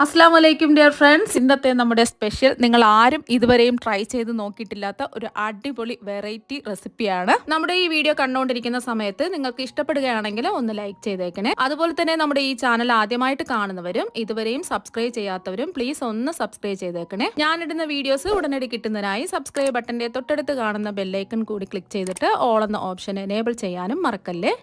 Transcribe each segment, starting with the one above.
അസ്സലാമു അലൈക്കും dear friends. ഇന്നത്തെ നമ്മുടെ സ്പെഷ്യൽ നിങ്ങൾ ആരും ഇതുവരെയും ട്രൈ ചെയ്ത് നോക്കിയിട്ടില്ലാത്ത ഒരു അടിപൊളി വെറൈറ്റി റെസിപ്പിയാണ്. നമ്മുടെ ഈ വീഡിയോ കണ്ടുകൊണ്ടിരിക്കുന്ന സമയത്ത് നിങ്ങൾക്ക് ഇഷ്ടപ്പെടുകയാണെങ്കിൽ ഒന്ന് ലൈക്ക് ചെയ്തേക്കണേ. അതുപോലെ തന്നെ നമ്മുടെ ഈ ചാനൽ ആദ്യമായിട്ട് കാണുന്നവരും ഇതുവരെയും സബ്സ്ക്രൈബ് ചെയ്യാത്തവരും പ്ലീസ് ഒന്ന് സബ്സ്ക്രൈബ് ചെയ്തേക്കണേ. ഞാനിടുന്ന വീഡിയോസ് ഉടനടി കിട്ടുന്നതിനായി സബ്സ്ക്രൈബ് ബട്ടന്റെ തൊട്ടടുത്ത് കാണുന്ന ബെല്ലൈക്കൺ കൂടി ക്ലിക്ക് ചെയ്തിട്ട് ഓൾ എന്ന ഓപ്ഷൻ എനേബിൾ ചെയ്യാനും മറക്കല്ലേ.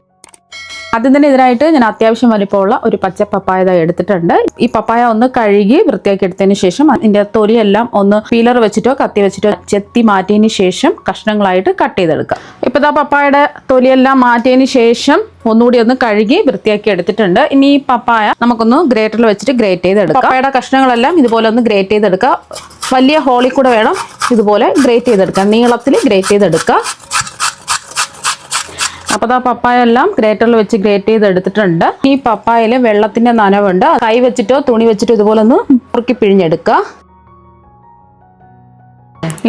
ആദ്യം തന്നെ ഇതിനായിട്ട് ഞാൻ അത്യാവശ്യം വലിപ്പമുള്ള ഒരു പച്ച പപ്പായ എടുത്തിട്ടുണ്ട്. ഈ പപ്പായ ഒന്ന് കഴുകി വൃത്തിയാക്കി എടുത്തതിന് ശേഷം അതിന്റെ തൊലിയെല്ലാം ഒന്ന് പീലർ വെച്ചിട്ടോ കത്തി വെച്ചിട്ടോ ചെത്തി മാറ്റിയതിന് ശേഷം കഷ്ണങ്ങളായിട്ട് കട്ട് ചെയ്തെടുക്കാം. ഇപ്പൊ ഇതാ പപ്പായയുടെ തൊലിയെല്ലാം മാറ്റിയതിന് ശേഷം ഒന്നുകൂടി ഒന്ന് കഴുകി വൃത്തിയാക്കി എടുത്തിട്ടുണ്ട്. ഇനി ഈ പപ്പായ നമുക്കൊന്ന് ഗ്രേറ്ററിൽ വെച്ചിട്ട് ഗ്രേറ്റ് ചെയ്തെടുക്കാം. പപ്പായയുടെ കഷ്ണങ്ങളെല്ലാം ഇതുപോലെ ഒന്ന് ഗ്രേറ്റ് ചെയ്തെടുക്കുക. വലിയ ഹോളിൽ കൂടെ വേണം ഇതുപോലെ ഗ്രേറ്റ് ചെയ്തെടുക്കാം, നീളത്തിൽ ഗ്രേറ്റ് ചെയ്തെടുക്കുക. അപ്പോൾ ആ പപ്പായ എല്ലാം ഗ്രേറ്ററിൽ വെച്ച് ഗ്രേറ്റ് ചെയ്ത് എടുത്തിട്ടുണ്ട്. ഈ പപ്പായയിൽ വെള്ളത്തിന്റെ നനവുണ്ട്. കൈ വെച്ചിട്ടോ തുണി വെച്ചിട്ടോ ഇതുപോലെ ഒന്ന് മുറുക്കി പിഴിഞ്ഞെടുക്കുക.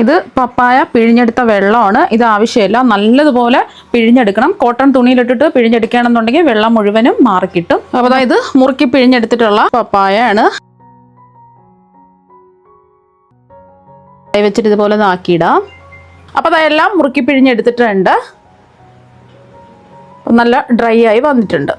ഇത് പപ്പായ പിഴിഞ്ഞെടുത്ത വെള്ളമാണ്. ഇത് ആവശ്യമില്ല, നല്ലതുപോലെ പിഴിഞ്ഞെടുക്കണം. കോട്ടൺ തുണിയിലിട്ടിട്ട് പിഴിഞ്ഞെടുക്കുകയാണെന്നുണ്ടെങ്കിൽ വെള്ളം മുഴുവനും മാറിക്കിട്ടും. അപ്പോൾ ഇത് മുറുക്കി പിഴിഞ്ഞെടുത്തിട്ടുള്ള പപ്പായയാണ്. കൈ വെച്ചിട്ട് ഇതുപോലെ ആക്കിയിടാം. അപ്പോൾ അതെല്ലാം മുറുക്കി പിഴിഞ്ഞെടുത്തിട്ടുണ്ട്. നല്ല ഡ്രൈ ആയി വന്നിട്ടുണ്ട്.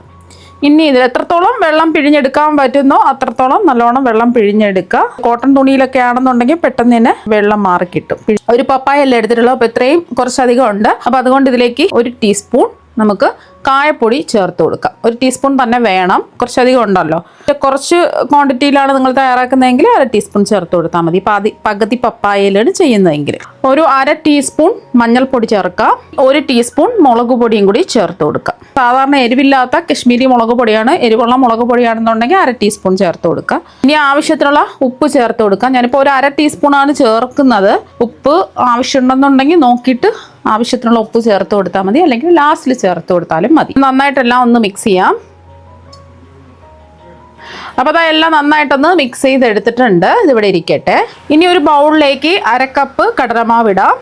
ഇനി ഇതിൽ എത്രത്തോളം വെള്ളം പിഴിഞ്ഞെടുക്കാൻ പറ്റുന്നോ അത്രത്തോളം നല്ലോണം വെള്ളം പിഴിഞ്ഞെടുക്കുക. കോട്ടൺ തുണിയിലൊക്കെ ആണെന്നുണ്ടെങ്കിൽ പെട്ടെന്ന് തന്നെ വെള്ളം മാറി കിട്ടും. ഒരു പപ്പായ അല്ലേ എടുത്തിട്ടുള്ളൂ, അപ്പോൾ ഇത്രയും കുറച്ചധികം ഉണ്ട്. അപ്പോൾ അതുകൊണ്ട് ഇതിലേക്ക് 1 ടീസ്പൂൺ നമുക്ക് കായപ്പൊടി ചേർത്ത് കൊടുക്കാം. 1 ടീസ്പൂൺ തന്നെ വേണം, കുറച്ചധികം ഉണ്ടല്ലോ. കുറച്ച് ക്വാണ്ടിറ്റിയിലാണ് നിങ്ങൾ തയ്യാറാക്കുന്നതെങ്കിൽ 1/2 ടീസ്പൂൺ ചേർത്ത് കൊടുത്താൽ മതി. പകുതി പപ്പായയിലാണ് ചെയ്യുന്നതെങ്കിൽ 1/2 ടീസ്പൂൺ മഞ്ഞൾപ്പൊടി ചേർക്കാം. 1 ടീസ്പൂൺ മുളക് പൊടിയും കൂടി ചേർത്ത് കൊടുക്കാം. സാധാരണ എരിവില്ലാത്ത കശ്മീരി മുളക് പൊടിയാണ്. എരിവുള്ള മുളക് പൊടിയാണെന്നുണ്ടെങ്കിൽ 1/2 ടീസ്പൂൺ ചേർത്ത് കൊടുക്കുക. ഇനി ആവശ്യത്തിനുള്ള ഉപ്പ് ചേർത്ത് കൊടുക്കാം. ഞാനിപ്പോൾ 1/2 ടീസ്പൂണാണ് ചേർക്കുന്നത്. ഉപ്പ് ആവശ്യമുണ്ടെന്നുണ്ടെങ്കിൽ നോക്കിയിട്ട് ആവശ്യത്തിനുള്ള ഉപ്പ് ചേർത്ത് കൊടുത്താൽ മതി, അല്ലെങ്കിൽ ലാസ്റ്റിൽ ചേർത്ത് കൊടുത്താലും മതി. നന്നായിട്ടെല്ലാം ഒന്ന് മിക്സ് ചെയ്യാം. അപ്പോൾ അതെല്ലാം നന്നായിട്ടൊന്ന് മിക്സ് ചെയ്ത് എടുത്തിട്ടുണ്ട്. ഇതിവിടെ ഇരിക്കട്ടെ. ഇനി ഒരു ബൗളിലേക്ക് 1/2 കപ്പ് കടലമാവ് ഇടാം.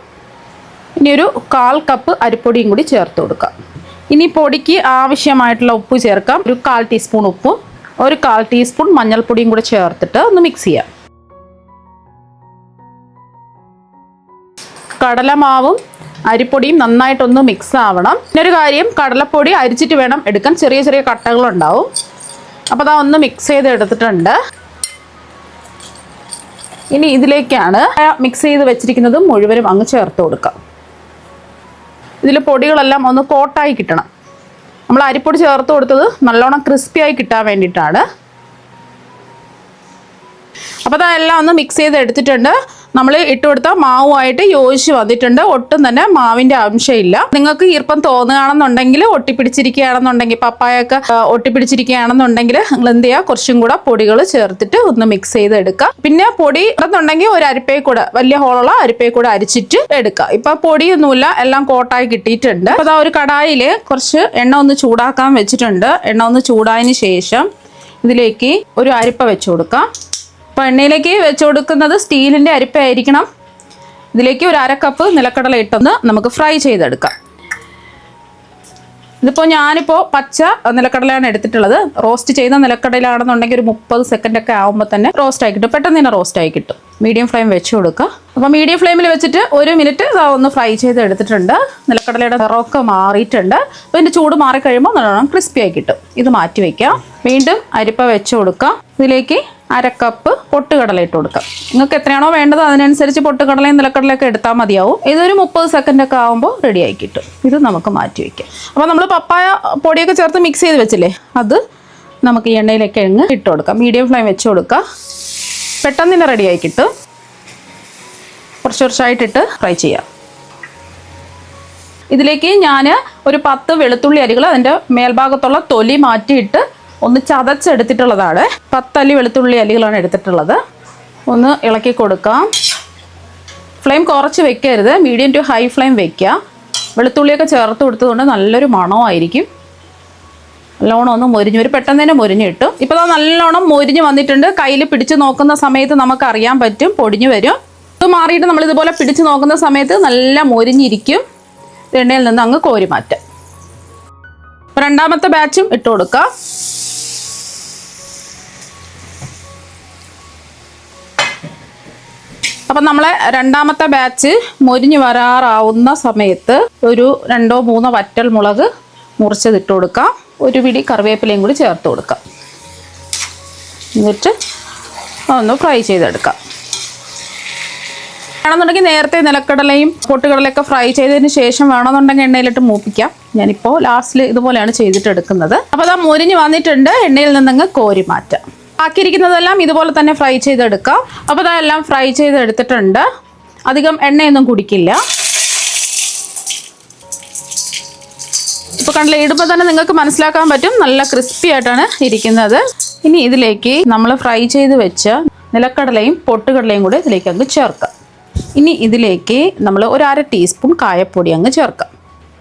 ഇനി ഒരു 1/4 കപ്പ് അരിപ്പൊടിയും കൂടി ചേർത്ത് കൊടുക്കാം. ഇനി പൊടിക്ക് ആവശ്യമായിട്ടുള്ള ഉപ്പ് ചേർക്കാം. ഒരു 1/4 ടീസ്പൂൺ ഉപ്പും 1/4 ടീസ്പൂൺ മഞ്ഞൾപ്പൊടിയും കൂടി ചേർത്തിട്ട് ഒന്ന് മിക്സ് ചെയ്യാം. കടലമാവും അരിപ്പൊടിയും നന്നായിട്ടൊന്ന് മിക്സ് ആവണം. പിന്നൊരു കാര്യം, കടലപ്പൊടി അരിച്ചിട്ട് വേണം എടുക്കാൻ, ചെറിയ ചെറിയ കട്ടകളുണ്ടാവും. അപ്പോൾ അതാ ഒന്ന് മിക്സ് ചെയ്ത് എടുത്തിട്ടുണ്ട്. ഇനി ഇതിലേക്കാണ് മിക്സ് ചെയ്ത് വെച്ചിരിക്കുന്നത് മുഴുവനും അങ്ങ് ചേർത്ത് കൊടുക്കാം. ഇതിൽ പൊടികളെല്ലാം ഒന്ന് കോട്ടായി കിട്ടണം. നമ്മൾ അരിപ്പൊടി ചേർത്ത് കൊടുത്തത് നല്ലോണം ക്രിസ്പിയായി കിട്ടാൻ വേണ്ടിയിട്ടാണ്. അപ്പോൾ അതെല്ലാം ഒന്ന് മിക്സ് ചെയ്ത് എടുത്തിട്ടുണ്ട്. നമ്മൾ ഇട്ടുകൊടുത്ത മാവുമായിട്ട് യോജിച്ച് വന്നിട്ടുണ്ട്. ഒട്ടും തന്നെ മാവിൻ്റെ അംശമില്ല. നിങ്ങൾക്ക് ഈർപ്പം തോന്നുകയാണെന്നുണ്ടെങ്കിൽ, ഒട്ടിപ്പിടിച്ചിരിക്കുകയാണെന്നുണ്ടെങ്കിൽ, പപ്പായൊക്കെ ഒട്ടിപ്പിടിച്ചിരിക്കുകയാണെന്നുണ്ടെങ്കിൽ നിങ്ങൾ എന്ത് ചെയ്യുക, കുറച്ചും കൂടെ പൊടികൾ ചേർത്തിട്ട് ഒന്ന് മിക്സ് ചെയ്ത് എടുക്കുക. പിന്നെ പൊടി എന്നുണ്ടെങ്കിൽ ഒരു അരിപ്പയിൽ കൂടെ, വലിയ ഹോളുള്ള അരിപ്പയിൽ കൂടെ അരിച്ചിട്ട് എടുക്കുക. ഇപ്പം പൊടിയൊന്നുമില്ല, എല്ലാം കോട്ടായി കിട്ടിയിട്ടുണ്ട്. അപ്പോൾ അതാ ഒരു കടായിൽ കുറച്ച് എണ്ണ ഒന്ന് ചൂടാക്കാൻ വെച്ചിട്ടുണ്ട്. എണ്ണ ഒന്ന് ചൂടായതിന് ശേഷം ഇതിലേക്ക് ഒരു അരിപ്പ വെച്ച് കൊടുക്കാം. അപ്പോൾ എണ്ണയിലേക്ക് വെച്ച് കൊടുക്കുന്നത് സ്റ്റീലിൻ്റെ അരിപ്പയായിരിക്കണം. ഇതിലേക്ക് ഒരു 1/2 കപ്പ് നിലക്കടല ഇട്ടൊന്ന് നമുക്ക് ഫ്രൈ ചെയ്തെടുക്കാം. ഞാനിപ്പോൾ പച്ച നിലക്കടലയാണ് എടുത്തിട്ടുള്ളത്. റോസ്റ്റ് ചെയ്ത നിലക്കടലാണെന്നുണ്ടെങ്കിൽ ഒരു 30 സെക്കൻഡൊക്കെ ആകുമ്പോൾ തന്നെ റോസ്റ്റ് ആയി കിട്ടും. പെട്ടെന്ന് തന്നെ റോസ്റ്റ് ആയി കിട്ടും. മീഡിയം ഫ്ലെയിം വെച്ച് കൊടുക്കുക. അപ്പോൾ മീഡിയം ഫ്ലെയിമിൽ വെച്ചിട്ട് 1 മിനിറ്റ് ഒന്ന് ഫ്രൈ ചെയ്ത് എടുത്തിട്ടുണ്ട്. നിലക്കടലയുടെ നിറമൊക്കെ മാറിയിട്ടുണ്ട്. അപ്പോൾ ഇതിൻ്റെ ചൂട് മാറിക്കഴിയുമ്പോൾ നല്ലോണം ക്രിസ്പി ആയി കിട്ടും. ഇത് മാറ്റി വയ്ക്കാം. വീണ്ടും അരിപ്പ വെച്ച് കൊടുക്കാം. ഇതിലേക്ക് 1/2 കപ്പ് പൊട്ടുകടല ഇട്ട് കൊടുക്കാം. നിങ്ങൾക്ക് എത്രയാണോ വേണ്ടത് അതിനനുസരിച്ച് പൊട്ടുകടലയും നിലക്കടലയൊക്കെ എടുത്താൽ മതിയാവും. ഇതൊരു 30 സെക്കൻഡൊക്കെ ആകുമ്പോൾ റെഡി ആയി കിട്ടും. ഇത് നമുക്ക് മാറ്റി വയ്ക്കാം. അപ്പോൾ നമ്മൾ പപ്പായ പൊടിയൊക്കെ ചേർത്ത് മിക്സ് ചെയ്ത് വെച്ചില്ലേ, അത് നമുക്ക് ഈ എണ്ണയിലേക്ക് ഇട്ട് കൊടുക്കാം. മീഡിയം ഫ്ലെയിം വെച്ച് കൊടുക്കുക. പെട്ടെന്ന് തന്നെ റെഡി ആയി കിട്ടും. കുറച്ച് കുറച്ചായിട്ടിട്ട് ഫ്രൈ ചെയ്യാം. ഇതിലേക്ക് ഞാൻ ഒരു 10 വെളുത്തുള്ളി അരികൾ അതിൻ്റെ മേൽഭാഗത്തുള്ള തൊലി മാറ്റിയിട്ട് ഒന്ന് ചതച്ചെടുത്തിട്ടുള്ളതാണ്. 10 അല്ലി വെളുത്തുള്ളി അല്ലികളാണ് എടുത്തിട്ടുള്ളത്. ഒന്ന് ഇളക്കി കൊടുക്കാം. ഫ്ലെയിം കുറച്ച് വെക്കരുത്, മീഡിയം ടു ഹൈ ഫ്ലെയിം വെക്കുക. വെളുത്തുള്ളിയൊക്കെ ചേർത്ത് കൊടുത്തതുകൊണ്ട് നല്ലൊരു മണമായിരിക്കും. നല്ലോണം ഒന്ന് മൊരിഞ്ഞ് വരും, പെട്ടെന്ന് തന്നെ മൊരിഞ്ഞ് കിട്ടും. ഇപ്പോൾ നല്ലോണം മൊരിഞ്ഞ് വന്നിട്ടുണ്ട്. കയ്യിൽ പിടിച്ച് നോക്കുന്ന സമയത്ത് നമുക്കറിയാൻ പറ്റും, പൊടിഞ്ഞ് വരും. ഇത് മാറിയിട്ട് നമ്മളിതുപോലെ പിടിച്ച് നോക്കുന്ന സമയത്ത് നല്ല മൊരിഞ്ഞിരിക്കും. എണ്ണയിൽ നിന്ന് അങ്ങ് കോരി മാറ്റാം. രണ്ടാമത്തെ ബാച്ചും ഇട്ട് കൊടുക്കാം. അപ്പം നമ്മളെ രണ്ടാമത്തെ ബാച്ച് മൊരിഞ്ഞ് വരാറാവുന്ന സമയത്ത് ഒരു 2-3 വറ്റൽ മുളക് മുറിച്ചതിട്ട് കൊടുക്കാം. ഒരു പിടി കറിവേപ്പിലയും കൂടി ചേർത്ത് കൊടുക്കാം. എന്നിട്ട് ഒന്ന് ഫ്രൈ ചെയ്തെടുക്കാം. വേണമെന്നുണ്ടെങ്കിൽ നേരത്തെ നിലക്കടലയും പൊട്ടുകടലയൊക്കെ ഫ്രൈ ചെയ്തതിന് ശേഷം വേണമെന്നുണ്ടെങ്കിൽ എണ്ണയിലിട്ട് മൂപ്പിക്കാം. ഞാനിപ്പോൾ ലാസ്റ്റിൽ ഇതുപോലെയാണ് ചെയ്തിട്ട് എടുക്കുന്നത്. അപ്പോൾ അത് മൊരിഞ്ഞ് വന്നിട്ടുണ്ട്. എണ്ണയിൽ നിന്നങ്ങ് കോരി മാറ്റാം. ബാക്കിയിരിക്കുന്നതെല്ലാം ഇതുപോലെ തന്നെ ഫ്രൈ ചെയ്തെടുക്കാം. അപ്പോൾ അതെല്ലാം ഫ്രൈ ചെയ്തെടുത്തിട്ടുണ്ട്. അധികം എണ്ണയൊന്നും കുടിക്കില്ല. ഇപ്പോൾ കണ്ടില്ല, ഇടുമ്പോൾ തന്നെ നിങ്ങൾക്ക് മനസ്സിലാക്കാൻ പറ്റും നല്ല ക്രിസ്പി ആയിട്ടാണ് ഇരിക്കുന്നത്. ഇനി ഇതിലേക്ക് നമ്മൾ ഫ്രൈ ചെയ്ത് വെച്ച നിലക്കടലയും പൊട്ടുകടലയും കൂടെ ഇതിലേക്ക് അങ്ങ് ചേർക്കാം. ഇനി ഇതിലേക്ക് നമ്മൾ ഒരു 1/2 ടീസ്പൂൺ കായപ്പൊടി അങ്ങ് ചേർക്കാം.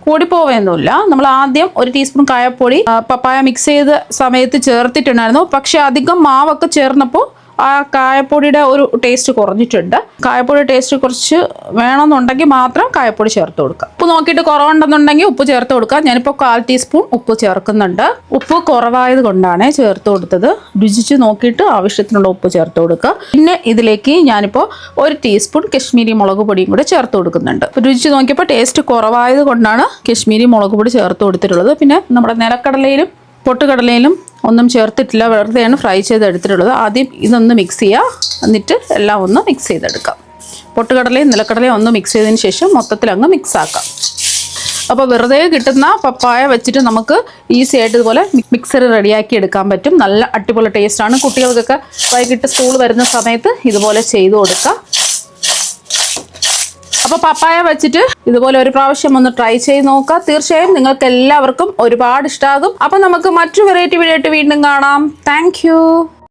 കൂടിപ്പോവുകയൊന്നുമില്ല. നമ്മൾ ആദ്യം 1 ടീസ്പൂൺ കായപ്പൊടി പപ്പായ മിക്സ് ചെയ്ത സമയത്ത് ചേർത്തിട്ടുണ്ടായിരുന്നു. പക്ഷെ അധികം മാവൊക്കെ ചേർന്നപ്പോൾ ആ കായപ്പൊടിയുടെ ഒരു ടേസ്റ്റ് കുറഞ്ഞിട്ടുണ്ട്. കായപ്പൊടി ടേസ്റ്റ് കുറച്ച് വേണമെന്നുണ്ടെങ്കിൽ മാത്രം കായപ്പൊടി ചേർത്ത് കൊടുക്കുക. ഉപ്പ് നോക്കിയിട്ട് കുറവുണ്ടെന്നുണ്ടെങ്കിൽ ഉപ്പ് ചേർത്ത് കൊടുക്കുക. ഞാനിപ്പോൾ 1/4 ടീസ്പൂൺ ഉപ്പ് ചേർക്കുന്നുണ്ട്. ഉപ്പ് കുറവായത് കൊണ്ടാണ് ചേർത്ത് കൊടുത്തത്. രുചിച്ച് നോക്കിയിട്ട് ആവശ്യത്തിനുള്ള ഉപ്പ് ചേർത്ത് കൊടുക്കുക. പിന്നെ ഇതിലേക്ക് ഞാനിപ്പോൾ 1 ടീസ്പൂൺ കശ്മീരി മുളക് പൊടിയും കൂടെ ചേർത്ത് കൊടുക്കുന്നുണ്ട്. രുചിച്ച് നോക്കിയപ്പോൾ ടേസ്റ്റ് കുറവായത് കൊണ്ടാണ് കശ്മീരി മുളക് പൊടി ചേർത്ത് കൊടുത്തിട്ടുള്ളത്. പിന്നെ നമ്മുടെ നിലക്കടലയിലും പൊട്ടുകടലയിലും ഒന്നും ചേർത്തിട്ടില്ല, വെറുതെയാണ് ഫ്രൈ ചെയ്തെടുത്തിട്ടുള്ളത്. ആദ്യം ഇതൊന്ന് മിക്സ് ചെയ്യുക, എന്നിട്ട് എല്ലാം ഒന്ന് മിക്സ് ചെയ്തെടുക്കാം. പൊട്ടുകടലയും നിലക്കടലയും ഒന്ന് മിക്സ് ചെയ്തതിന് ശേഷം മൊത്തത്തിൽ അങ്ങ് മിക്സ് ആക്കാം. അപ്പോൾ വെറുതെ കിട്ടുന്ന പപ്പായ വെച്ചിട്ട് നമുക്ക് ഈസി ആയിട്ട് ഇതുപോലെ മിക്സർ റെഡിയാക്കി എടുക്കാൻ പറ്റും. നല്ല അടിപൊളി ടേസ്റ്റാണ്. കുട്ടികൾക്കൊക്കെ വൈകിട്ട് സ്കൂൾ വരുന്ന സമയത്ത് ഇതുപോലെ ചെയ്തു കൊടുക്കാം. അപ്പോൾ പപ്പായ വെച്ചിട്ട് ഇതുപോലെ ഒരു പ്രാവശ്യം ഒന്ന് ട്രൈ ചെയ്ത് നോക്കുക. തീർച്ചയായും നിങ്ങൾക്ക് എല്ലാവർക്കും ഒരുപാട് ഇഷ്ടമാകും. അപ്പോൾ നമുക്ക് മറ്റു വെറൈറ്റി വീഡിയോ ആയിട്ട് വീണ്ടും കാണാം. താങ്ക്